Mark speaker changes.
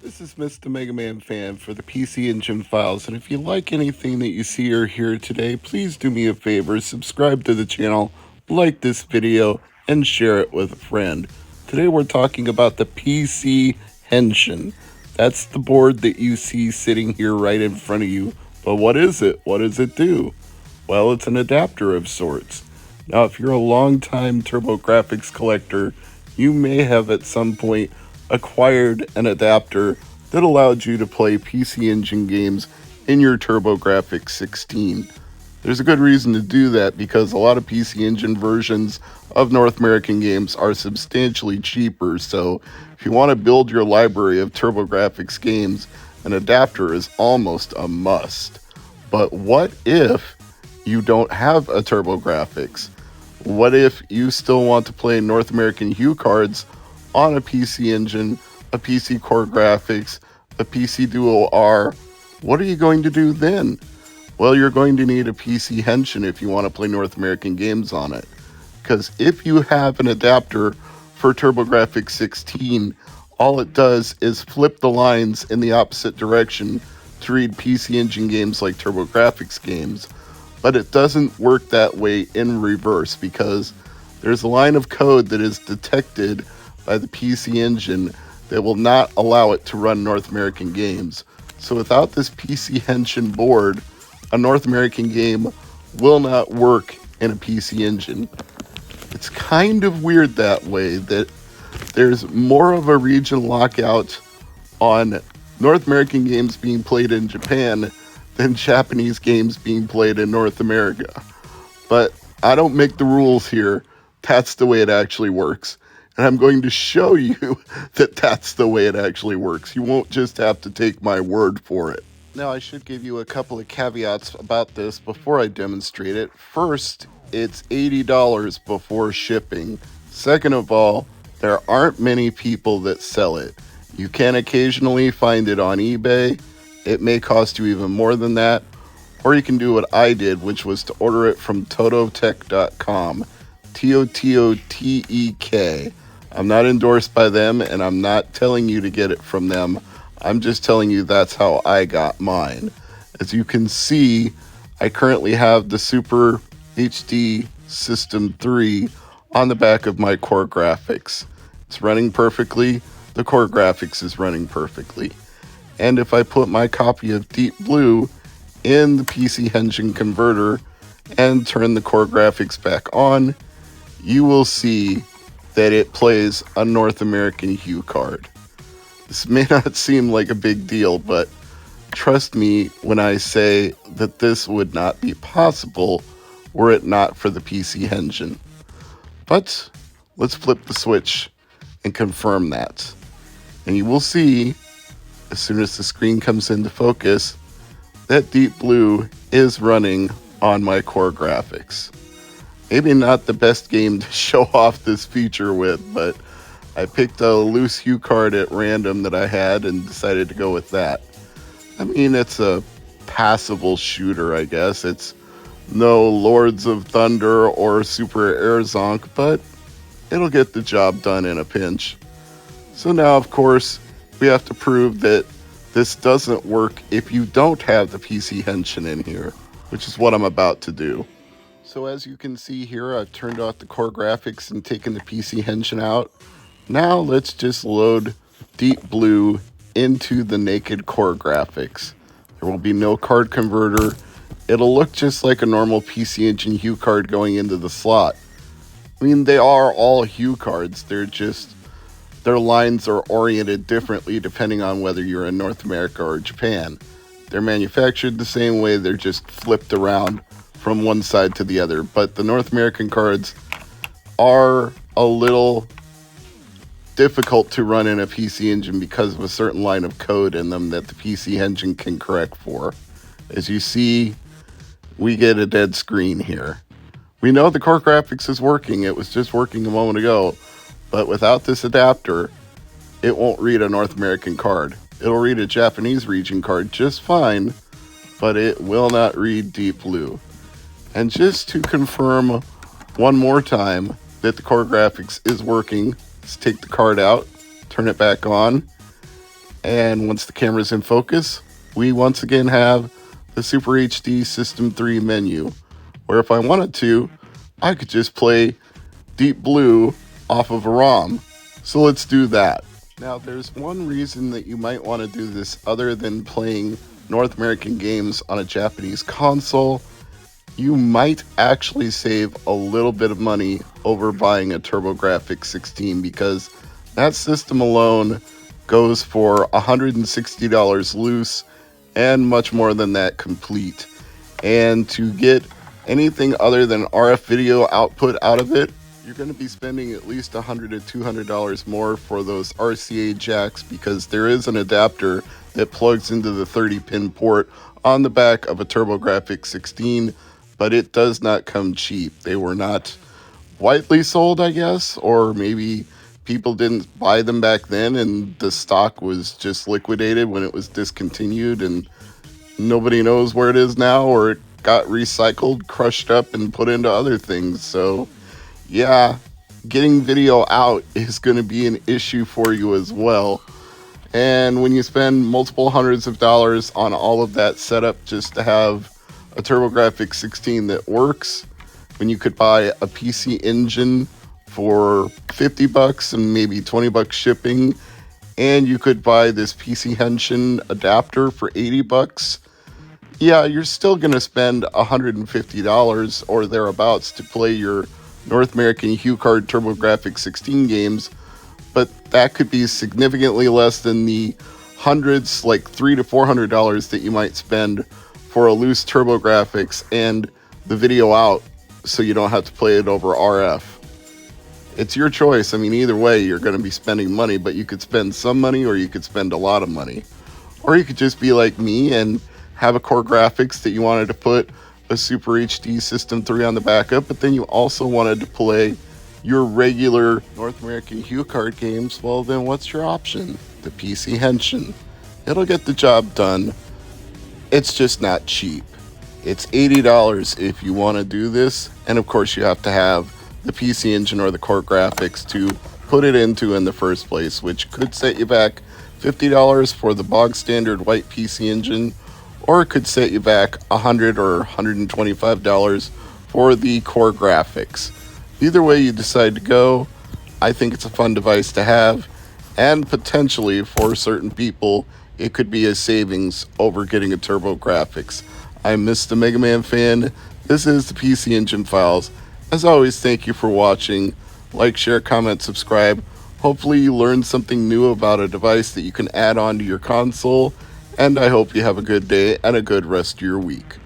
Speaker 1: This is Mr. MegaManFan for the PC Engine Files, and if you like anything that you see or hear today, please do me a favor, subscribe to the channel, like this video, and share it with a friend. Today we're talking about the PC Henshin. That's the board that you see sitting here right in front of you. But what is it? What does it do? Well, it's an adapter of sorts. Now, if you're a long-time TurboGrafx collector, you may have at some point acquired an adapter that allowed you to play PC Engine games in your TurboGrafx 16. There's a good reason to do that because a lot of PC Engine versions of North American games are substantially cheaper, so if you want to build your library of TurboGrafx games, an adapter is almost a must. But what if you don't have a TurboGrafx? What if you still want to play North American Hue cards on a PC Engine, a PC Core Graphics, a PC Duo R? What are you going to do then? Well, you're going to need a PC Henshin if you want to play North American games on it. Because if you have an adapter for TurboGrafx 16, all it does is flip the lines in the opposite direction to read PC Engine games like TurboGrafx games. But it doesn't work that way in reverse because there's a line of code that is detected by the PC Engine that will not allow it to run North American games. So without this PC Henshin board, a North American game will not work in a PC Engine. It's kind of weird that way, that there's more of a region lockout on North American games being played in Japan than Japanese games being played in North America. But I don't make the rules here. That's the way it actually works. And I'm going to show you that that's the way it actually works. You won't just have to take my word for it. Now, I should give you a couple of caveats about this before I demonstrate it. First, it's $80 before shipping. Second of all, there aren't many people that sell it. You can occasionally find it on eBay. It may cost you even more than that. Or you can do what I did, which was to order it from Tototech.com. Totek. I'm not endorsed by them, and I'm not telling you to get it from them. I'm just telling you that's how I got mine. As you can see, I currently have the Super HD System 3 on the back of my Core Graphics. It's running perfectly. The Core Graphics is running perfectly. And if I put my copy of Deep Blue in the PC Henshin converter and turn the Core Graphics back on, you will see that it plays a North American Hue card. This may not seem like a big deal, but trust me when I say that this would not be possible were it not for the PC Henshin. But let's flip the switch and confirm that. And you will see, as soon as the screen comes into focus, that Deep Blue is running on my Core Graphics. Maybe not the best game to show off this feature with, but I picked a loose Hue card at random that I had and decided to go with that. I mean, it's a passable shooter, I guess. It's no Lords of Thunder or Super Air Zonk, but it'll get the job done in a pinch. So now, of course, we have to prove that this doesn't work if you don't have the PC Henshin in here, which is what I'm about to do. So as you can see here, I've turned off the Core Graphics and taken the PC Henshin out. Now let's just load Deep Blue into the naked Core Graphics. There will be no card converter. It'll look just like a normal PC Engine Hue card going into the slot. I mean, they are all Hue cards. They're just, their lines are oriented differently depending on whether you're in North America or Japan. They're manufactured the same way, they're just flipped around from one side to the other. But the North American cards are a little difficult to run in a PC Engine because of a certain line of code in them that the PC Engine can correct for. As you see, we get a dead screen here. We know the Core Graphics is working. It was just working a moment ago. But without this adapter, it won't read a North American card. It'll read a Japanese region card just fine, but it will not read Deep Blue. And just to confirm one more time that the Core Graphics is working, let's take the card out, turn it back on, And once the camera's in focus, we once again have the Super HD System 3 menu, where if I wanted to, I could just play Deep Blue off of a ROM. So let's do that. Now, there's one reason that you might want to do this other than playing North American games on a Japanese console. You might actually save a little bit of money over buying a TurboGrafx 16 because that system alone goes for $160 loose and much more than that complete. And to get anything other than RF video output out of it, you're going to be spending at least $100 to $200 more for those RCA jacks because there is an adapter that plugs into the 30-pin port on the back of a TurboGrafx 16, but it does not come cheap. They were not widely sold, I guess, or maybe people didn't buy them back then and the stock was just liquidated when it was discontinued and nobody knows where it is now, or it got recycled, crushed up, and put into other things. So yeah, getting video out is going to be an issue for you as well. And when you spend multiple hundreds of dollars on all of that setup just to have a TurboGrafx 16 that works, when you could buy a PC Engine for $50 and maybe $20 shipping, and you could buy this PC Henshin adapter for $80, yeah, you're still going to spend $150 or thereabouts to play your North American HuCard TurboGrafx 16 games, but that could be significantly less than the hundreds, like $300 to $400 that you might spend for a loose TurboGrafx and the video out so you don't have to play it over RF. It's your choice. I mean, either way, you're going to be spending money, but you could spend some money or you could spend a lot of money. Or you could just be like me and have a core graphics that you wanted to put a Super HD System 3 on the backup, but then you also wanted to play your regular North American HuCard games. Well, then what's your option? The PC Henshin. It'll get the job done. It's just not cheap. It's $80 if you want to do this, and of course you have to have the PC Engine or the core graphics to put it into in the first place, which could set you back $50 for the bog standard white PC Engine, or it could set you back $100 or $125 for the core graphics. Either way you decide to go, I think it's a fun device to have, and potentially for certain people, it could be a savings over getting a TurboGrafx. I'm Mr. MegaManFan. This is the PC Engine Files. As always, thank you for watching. Like, share, comment, subscribe. Hopefully you learned something new about a device that you can add on to your console, and I hope you have a good day and a good rest of your week.